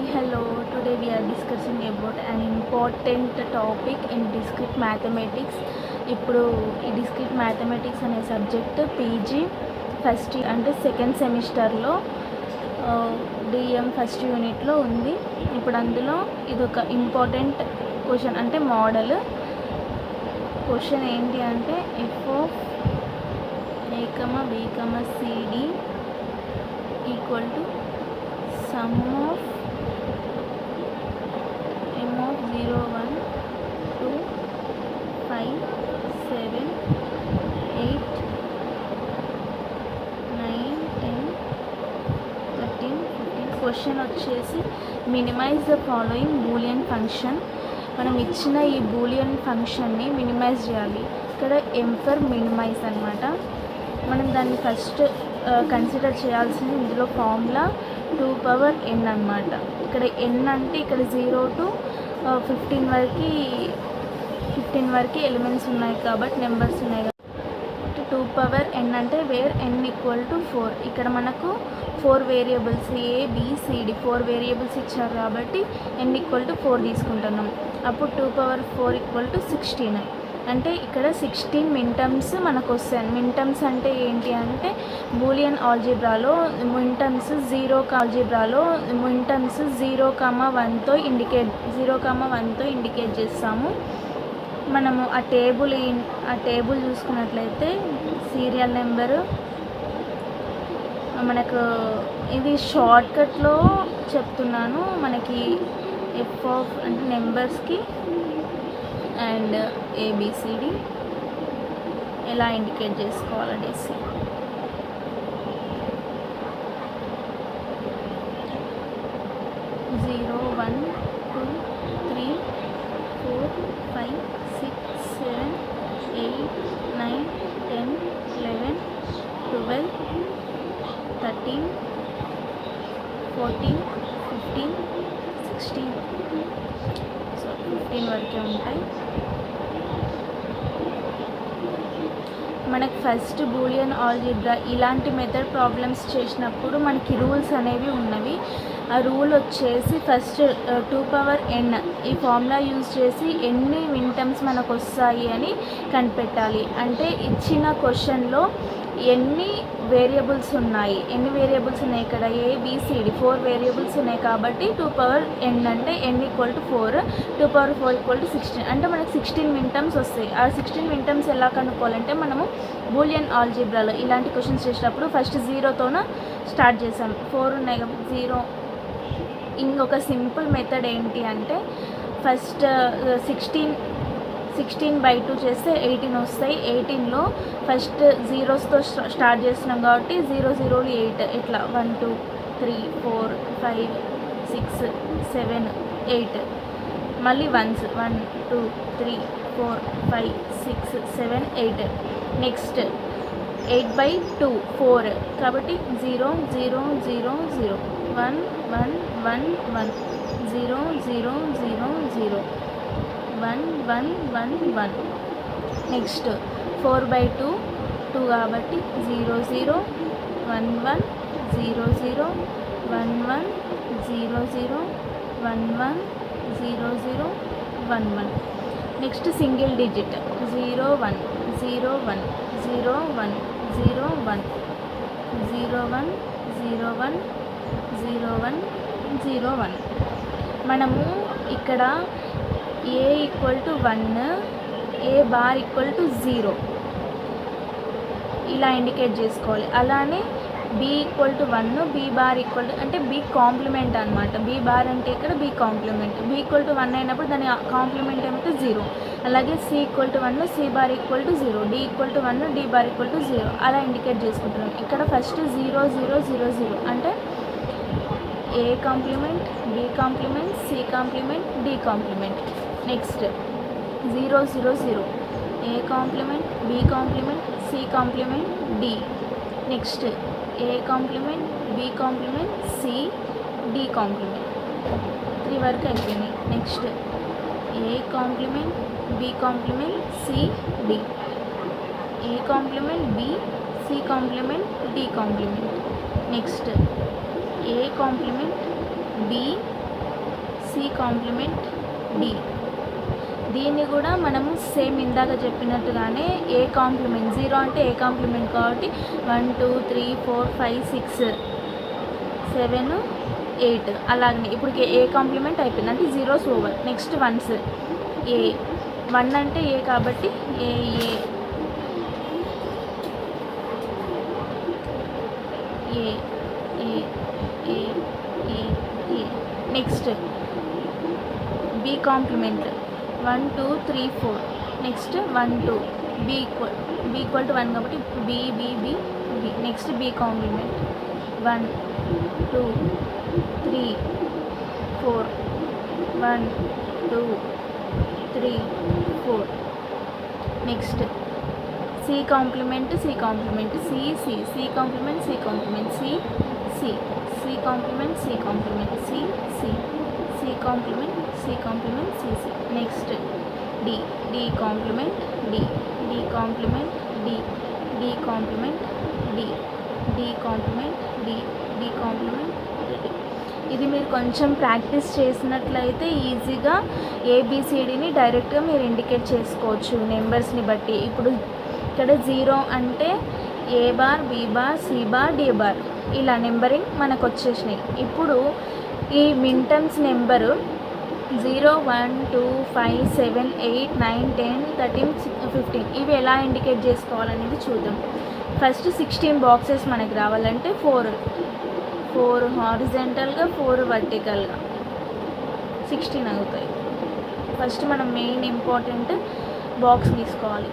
Hello. Today we are discussing about an important topic in discrete mathematics. ఇప్పుడు ఈ discrete mathematics అనే subject PG first అంటే second సెమిస్టర్లో DM first యూనిట్లో ఉంది. ఇప్పుడు అందులో ఇదొక ఇంపార్టెంట్ క్వశ్చన్ అంటే మోడల్ క్వశ్చన్ ఏంటి అంటే F of A comma B comma CD equal to sum of m of 0 1 2 5 7 8 9 10 13 15 question వచ్చేసి minimize the following Boolean function. మనం ఇచ్చిన ఈ బూలియన్ ఫంక్షన్ని మినిమైజ్ చేయాలి. ఇక్కడ m ఫర్ మినిమైజ్ అనమాట. మనం దాన్ని ఫస్ట్ కన్సిడర్ చేయాల్సింది ఇందులో ఫార్ములా 2 పవర్ n అనమాట. ఇక్కడ n అంటే ఇక్కడ 0 to 15 వరకు ఎలిమెంట్స్ ఉన్నాయి కాబట్టి నెంబర్స్ ఉన్నాయి కాబట్టి 2 పవర్ n అంటే వేర్ n ఈక్వల్ టు 4. ఇక్కడ మనకు 4 వేరియబుల్స్ ABCD 4 వేరియబుల్స్ ఇచ్చారు కాబట్టి n ఈక్వల్ టు 4 తీసుకుంటున్నాం. అప్పుడు 2 పవర్ 4 ఈక్వల్ టు 16 అంటే ఇక్కడ 16 మిన్టర్మ్స్ మనకు వస్తాయి. మిన్టర్మ్స్ అంటే ఏంటి అంటే బూలియన్ ఆల్జీబ్రాలో మిన్టర్మ్స్ ఆల్జీబ్రాలో మిన్టర్మ్స్ 0,1తో ఇండికేట్ చేస్తాము. మనము ఆ టేబుల్ చూసుకున్నట్లయితే సీరియల్ నెంబరు మనకు ఇది షార్ట్కట్లో చెప్తున్నాను. మనకి ఎఫ్ ఆఫ్ అంటే నెంబర్స్కి అండ్ ఏబిసిడి ఎలా ఇండికేట్ చేసుకోవాలనేసి జీరో 1 2 3 4 5 6 7 8 9 10 11 12 13 14 15 16 సో 15 వరకే ఉంటాయి. మనకు ఫస్ట్ బూలియన్ ఆల్జీబ్రా ఇలాంటి మెథడ్ ప్రాబ్లమ్స్ చేసినప్పుడు మనకి రూల్స్ అనేవి ఉన్నవి. ఆ రూల్ వచ్చేసి ఫస్ట్ 2 పవర్ n ఈ ఫార్ములా యూజ్ చేసి ఎన్ని మిన్టర్మ్స్ మనకు వస్తాయి అని కనిపెట్టాలి. అంటే ఇచ్చిన క్వశ్చన్లో ఎన్ని వేరియబుల్స్ ఉన్నాయి ఇక్కడ ABCD 4 వేరియబుల్స్ ఉన్నాయి కాబట్టి 2 పవర్ n అంటే n equal to 4 2 power 4 equal to 16 అంటే మనకు 16 మిన్టర్మ్స్ వస్తాయి. ఆ 16 మిన్టర్మ్స్ ఎలా కనుక్కోవాలంటే మనము బూలియన్ ఆల్జీబ్రాలో ఇలాంటి క్వశ్చన్స్ చేసినప్పుడు ఫస్ట్ 0తోన స్టార్ట్ చేసాం. 4 ఉన్నాయి కాబట్టి 0. ఇంకొక సింపుల్ మెథడ్ ఏంటి అంటే ఫస్ట్ 16/2 చేస్తే 18 వస్తాయి. 18లో ఫస్ట్ జీరోస్తో స్టార్ట్ చేస్తున్నాం కాబట్టి 0 0 8 ఇట్లా 1 2 3 4 5 6 7 8 మళ్ళీ 1 1 2 3 4 5 6 7 8 నెక్స్ట్ 8/2 4 కాబట్టి 0 0 0 0 1 1 1 1 0 0 0 0 1 1 1 1 నెక్స్ట్ 4/2 2 కాబట్టి 0 0 1 1 0 0 1 1 0 0 1 1 0 0 1 1 నెక్స్ట్ సింగిల్ డిజిట్ 0 1 0 1 0 1 0 1 0 1 0 1 0 1 0 1 మనము ఇక్కడ a equal to 1 a bar equal to 0 ఇలా ఇండికేట్ చేసుకోవాలి. అలానే b equal to 1 b bar equal to అంటే b కాంప్లిమెంట్ అనమాట. b బార్ అంటే ఇక్కడ b complement. b equal to 1 అయినప్పుడు దాని కాంప్లిమెంట్ ఏమిటి 0. అలాగే c equal to 1 c bar equal to 0 d equal to 1 d bar equal to 0 అలా indicate చేసుకుంటున్నాం. ఇక్కడ ఫస్ట్ 0 0 0 0 అంటే a complement b complement c complement d complement. Next 0 0 0 a complement b complement c complement d. Next a complement b complement c d complement 3 వరకు అయిపోయినాయి. Next a complement b complement c d a complement b c complement d complement. Next a complement b C complement D. దీన్ని కూడా మనము same ఇందాక చెప్పినట్టుగానే ఏ complement, 0 అంటే ఏ complement కాబట్టి 1 2 3 4 5 6 7 8 అలాగనే ఇప్పుడు ఏ కాంప్లిమెంట్ అయిపోయింది అంటే zeros over. Next ones A, 1 అంటే ఏ కాబట్టి A A A A A A A. Next B complement 1 2 3 4. Next 1 2 B equal to 1 కాబట్టి B B B B. Next B complement 1 2 3 4 1 2 3 4. Next C complement C complement C C C complement C complement C C C complement C complement C C C complement C complement C C. Next D D complement D D complement D D complement D D complement D D complement D. ఇది మీరు కొంచెం practice చేసినట్లయితే ఈజీగా ఏబిసిడిని డైరెక్ట్గా మీరు indicate చేసుకోవచ్చు నెంబర్స్ని బట్టి. ఇప్పుడు ఇక్కడ 0 అంటే A bar B bar C bar D bar ఇలా నెంబరింగ్ మనకు వచ్చేసినాయి. ఇప్పుడు ఈ మింటమ్స్ నెంబరు 0 1 2 5 7 8 9 10 13 15 ఇవి ఎలా ఇండికేట్ చేసుకోవాలనేది చూద్దాం. ఫస్ట్ 16 బాక్సెస్ మనకి రావాలంటే 4 హారిజెంటల్గా 4 వర్టికల్గా 16 అవుతాయి. ఫస్ట్ మనం మెయిన్ ఇంపార్టెంట్ బాక్స్ తీసుకోవాలి.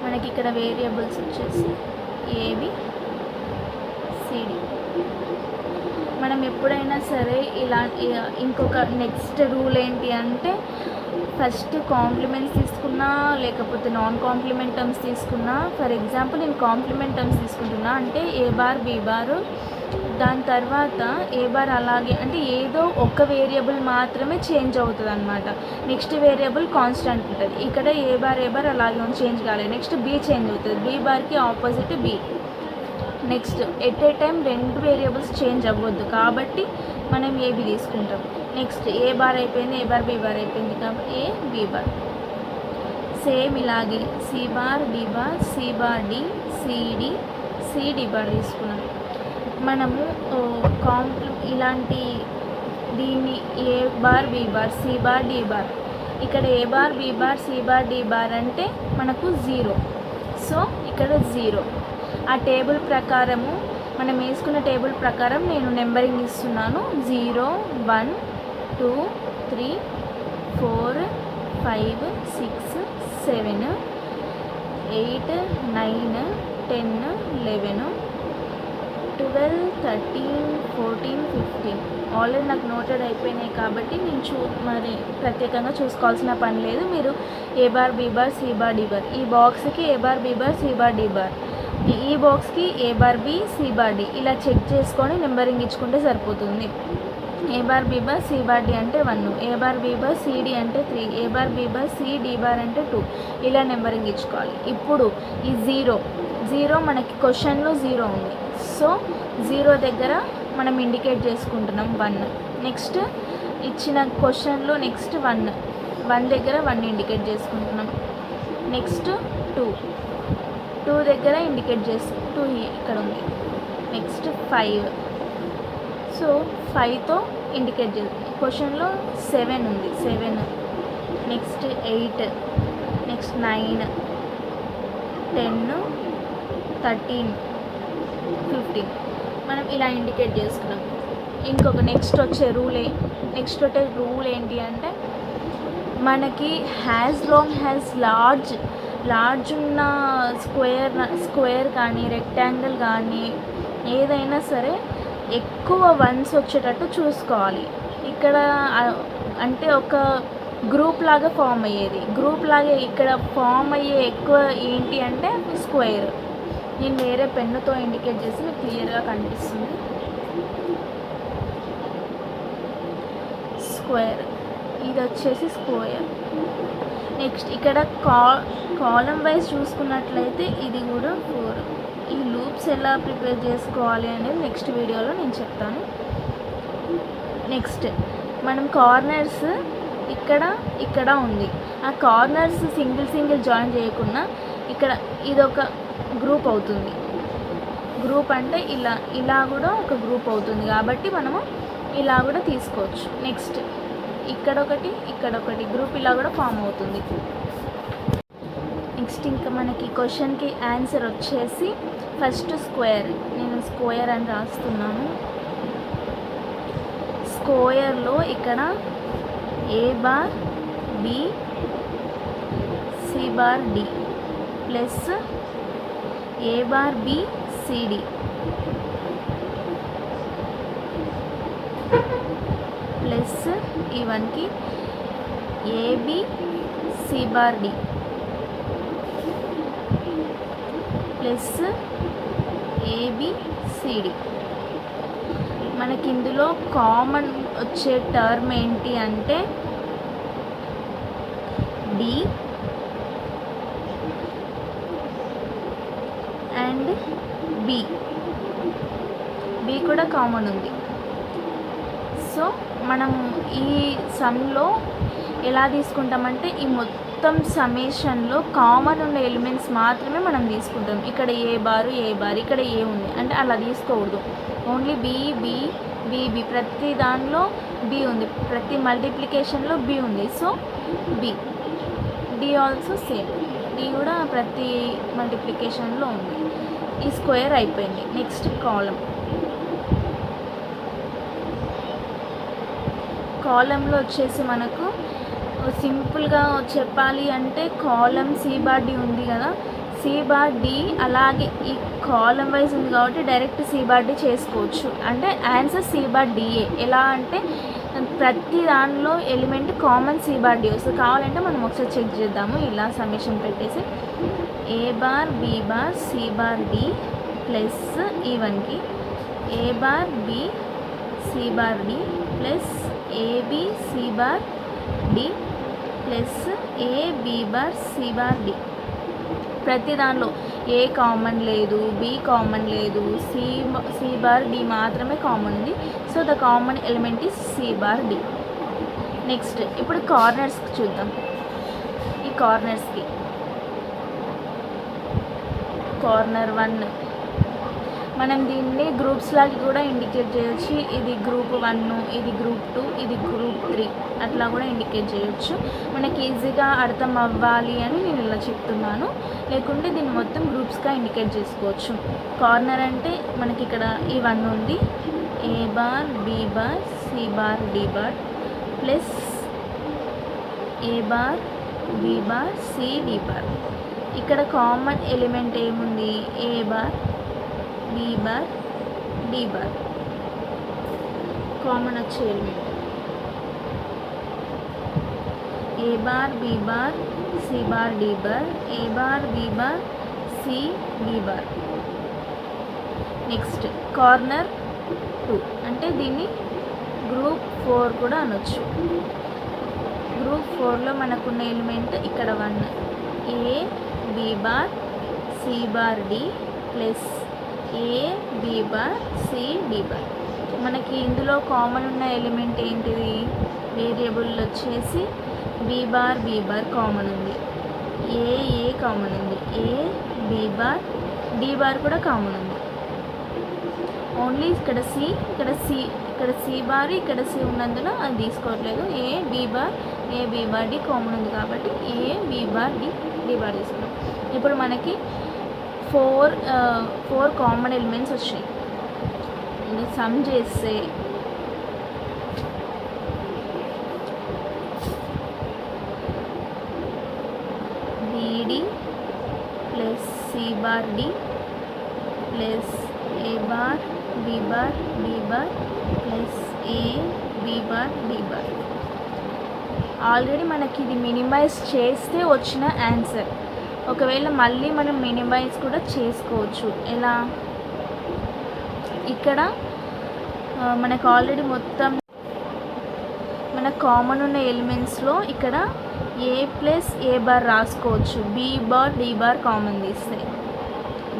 మనకి ఇక్కడ వేరియబుల్స్ వచ్చేసి ఏబి సిడి. మనం ఎప్పుడైనా సరే ఇలా ఇంకొక నెక్స్ట్ రూల్ ఏంటి అంటే ఫస్ట్ కాంప్లిమెంట్స్ తీసుకున్నా లేకపోతే నాన్ కాంప్లిమెంట్ టర్మ్స్ తీసుకున్నా, ఫర్ ఎగ్జాంపుల్ నేను కాంప్లిమెంట్ టర్మ్స్ తీసుకుంటున్నా అంటే ఏ బార్ బి బార్, దాని తర్వాత ఏ బార్ అలాగే అంటే ఏదో ఒక వేరియబుల్ మాత్రమే చేంజ్ అవుతుంది అనమాట. నెక్స్ట్ వేరియబుల్ కాన్స్టెంట్ ఉంటుంది. ఇక్కడ ఏ బార్ అలాగే చేంజ్ కాలేదు. నెక్స్ట్ బి చేంజ్ అవుతుంది, బి బార్కి opposite B. Next at a time 2 variables change అవ్వద్దు కాబట్టి మనం ఏబి తీసుకుంటాం. నెక్స్ట్ ఏ బార్ అయిపోయింది, ఏ బార్ బి బార్ అయిపోయింది కాబట్టి ఏ బి బార్. సేమ్ ఇలాగే C bar D bar C bar D CD CD bar తీసుకున్నాం. మనము ఇలాంటి దీన్ని A bar B bar C bar D bar, ఇక్కడ A bar B bar C bar D bar అంటే మనకు 0. సో ఇక్కడ 0. ఆ టేబుల్ ప్రకారము మనం వేసుకున్న టేబుల్ ప్రకారం నేను నెంబరింగ్ ఇస్తున్నాను. 0 1 2 3 4 5 6 7 8 9 10 11 12 13 14 15 ఆల్రెడీ నాకు నోటెడ్ అయిపోయినాయి కాబట్టి నేను మరి ప్రత్యేకంగా చూసుకోవాల్సిన పని లేదు. మీరు A bar B bar C bar D bar, ఈ బాక్స్కి A bar B bar C bar D bar, ఈ బాక్స్కి A bar B C bar D ఇలా చెక్ చేసుకొని నెంబరింగ్ ఇచ్చుకుంటే సరిపోతుంది. A bar B bar C bar D అంటే 1, A bar B bar C D అంటే 3, A bar B bar C D bar అంటే 2 ఇలా నెంబరింగ్ ఇచ్చుకోవాలి. ఇప్పుడు ఈ 0 మనకి క్వశ్చన్లో 0 ఉంది. సో 0 దగ్గర మనం ఇండికేట్ చేసుకుంటున్నాం 1. నెక్స్ట్ ఇచ్చిన క్వశ్చన్లో నెక్స్ట్ 1 దగ్గర 1 ఇండికేట్ చేసుకుంటున్నాం. నెక్స్ట్ 2 దగ్గర ఇండికేట్ చేసి 2 ఇక్కడ ఉంది. నెక్స్ట్ 5, సో 5తో ఇండికేట్ చేసి క్వశ్చన్లో 7 ఉంది 7. నెక్స్ట్ 8, నెక్స్ట్ 9 10 13 15 మనం ఇలా ఇండికేట్ చేసుకున్నాం. ఇంకొక నెక్స్ట్ వచ్చే రూల్ ఏంటి అంటే మనకి హ్యాస్ లాంగ్ హ్యాస్ లార్జ్ ఉన్న స్క్వేర్ కానీ రెక్టాంగిల్ కానీ ఏదైనా సరే ఎక్కువ 1s వచ్చేటట్టు చూసుకోవాలి. ఇక్కడ అంటే ఒక గ్రూప్ లాగా ఫామ్ అయ్యేది, ఇక్కడ ఫామ్ అయ్యే ఎక్కువ ఏంటి అంటే స్క్వేర్. నేను వేరే పెన్నుతో ఇండికేట్ చేసి మీకు క్లియర్గా కనిపిస్తుంది. స్క్వేర్ ఇది వచ్చేసి స్క్వేర్. నెక్స్ట్ ఇక్కడ కాలం వైజ్ చూసుకున్నట్లయితే ఇది కూడా 4. ఈ లూప్స్ ఎలా ప్రిపేర్ చేసుకోవాలి అనేది నెక్స్ట్ వీడియోలో నేను చెప్తాను. నెక్స్ట్ మనం కార్నర్స్ ఇక్కడ ఉంది. ఆ కార్నర్స్ సింగిల్ జాయిన్ చేయకుండా ఇక్కడ ఇదొక గ్రూప్ అవుతుంది. గ్రూప్ అంటే ఇలా కూడా ఒక గ్రూప్ అవుతుంది కాబట్టి మనము ఇలా కూడా తీసుకోవచ్చు. నెక్స్ట్ ఇక్కడొకటి గ్రూప్ ఇలా కూడా ఫామ్ అవుతుంది. నెక్స్ట్ ఇంకా మనకి క్వశ్చన్కి ఆన్సర్ వచ్చేసి ఫస్ట్ స్క్వేర్. నేను స్క్వేర్ అని రాస్తున్నాను. స్క్వేర్లో ఇక్కడ A bar B C bar D plus A bar B C D plus ఈ వన్కి AB C bar D plus AB CD. మనకి ఇందులో కామన్ వచ్చే టర్మ్ ఏంటి అంటే D అండ్ B కూడా కామన్ ఉంది. సో మనం ఈ సమ్లో ఎలా తీసుకుంటామంటే ఈ మొత్తం సమ్మేషన్లో కామన్ ఉన్న ఎలిమెంట్స్ మాత్రమే మనం తీసుకుంటాం. ఇక్కడ ఏ బార్ ఇక్కడ ఏ ఉంది అంటే అలా తీసుకోకూడదు. ఓన్లీ బి ప్రతి దానిలో బి ఉంది, ప్రతి మల్టిప్లికేషన్లో బి ఉంది. So D also same, D కూడా ప్రతి మల్టిప్లికేషన్లో ఉంది. ఈ స్క్వేర్ అయిపోయింది. నెక్స్ట్ కాలంలో వచ్చేసి మనకు సింపుల్గా చెప్పాలి అంటే కాలం సి బార్ డి ఉంది కదా, సి బార్ డి అలాగే ఈ కాలం వైజ్ ఉంది కాబట్టి డైరెక్ట్ సి బార్ డి చేసుకోవచ్చు. అంటే ఆన్సర్ సి బార్ డిఏ. ఎలా అంటే ప్రతి దానిలో element common C bar D వస్తుంది. కావాలంటే మనం ఒకసారి చెక్ చేద్దాము. ఇలా సమ్మేషన్ పెట్టేసి A bar B bar C bar D plus ఈ వన్కి A bar B C bar D plus AB C bar D plus AB bar C bar D. ప్రతి దానిలో ఏ కామన్ లేదు, బి కామన్ లేదు, C bar D మాత్రమే common ఉంది. So the common element is C bar D. Next ఇప్పుడు కార్నర్స్కి చూద్దాం. ఈ కార్నర్స్కి corner 1 మనం దీన్ని గ్రూప్స్ లాగా కూడా ఇండికేట్ చేయొచ్చు. ఇది గ్రూప్ 1, ఇది గ్రూప్ 2, ఇది గ్రూప్ 3 అట్లా కూడా ఇండికేట్ చేయొచ్చు. మనకి ఈజీగా అర్థం అవ్వాలి అని నేను ఇలా చెప్తున్నాను. లేకుంటే దీన్ని మొత్తం గ్రూప్స్గా ఇండికేట్ చేసుకోవచ్చు. కార్నర్ అంటే మనకి ఇక్కడ ఈ 1 ఉంది, A bar B bar C bar D bar plus A bar B bar C D bar. ఇక్కడ కామన్ ఎలిమెంట్ ఏముంది, A bar B bar D bar common వచ్చే element. A bar B bar C bar D bar, A bar B bar C D bar. Next corner 2 అంటే దీన్ని group 4 కూడా అనొచ్చు. Group 4లో మనకున్న element ఇక్కడ 1 A B bar C bar D plus A B bar C D bar. మనకి ఇందులో common ఉన్న element ఏంటిది, వేరియబుల్ వచ్చేసి బి బార్ కామన్ ఉంది, ఏ కామన్ ఉంది, A B bar D bar కూడా కామన్ ఉంది. ఓన్లీ ఇక్కడ సి బార్ ఇక్కడ సి ఉన్నందున అది తీసుకోవట్లేదు. A B bar D common ఉంది కాబట్టి A B bar D bar తీసుకున్నాం. ఇప్పుడు మనకి 4 కామన్ ఎలిమెంట్స్ వచ్చాయి. సమ్ చేస్తే BD plus C bar D plus A bar B bar D bar plus A B bar D bar. Already మనకి ఇది minimise చేస్తే వచ్చిన ఆన్సర్. ఒకవేళ మళ్ళీ మనం మినిమైజ్ కూడా చేసుకోవచ్చు. ఎలా, ఇక్కడ మనకు ఆల్రెడీ మొత్తం మన కామన్ ఉన్న ఎలిమెంట్స్లో ఇక్కడ ఏ ప్లస్ ఏ బార్ రాసుకోవచ్చు, B bar D bar common తీస్తే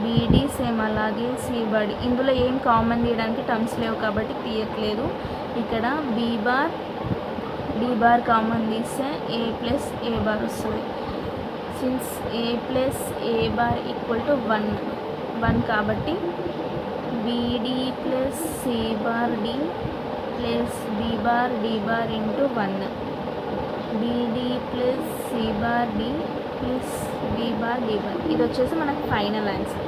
బీడీ సేమ్ అలాగే సి బార్ డి. ఇందులో ఏం కామన్ తీయడానికి టర్మ్స్ లేవు కాబట్టి తీయట్లేదు. ఇక్కడ B bar D bar common తీస్తే ఏ ప్లస్ ఏ బార్ వస్తుంది. Since A plus A bar equal to 1 కాబట్టి BD plus C bar D plus B bar D bar into 1 BD plus C bar D plus B bar D bar. ఇది వచ్చేసి మనకు final answer.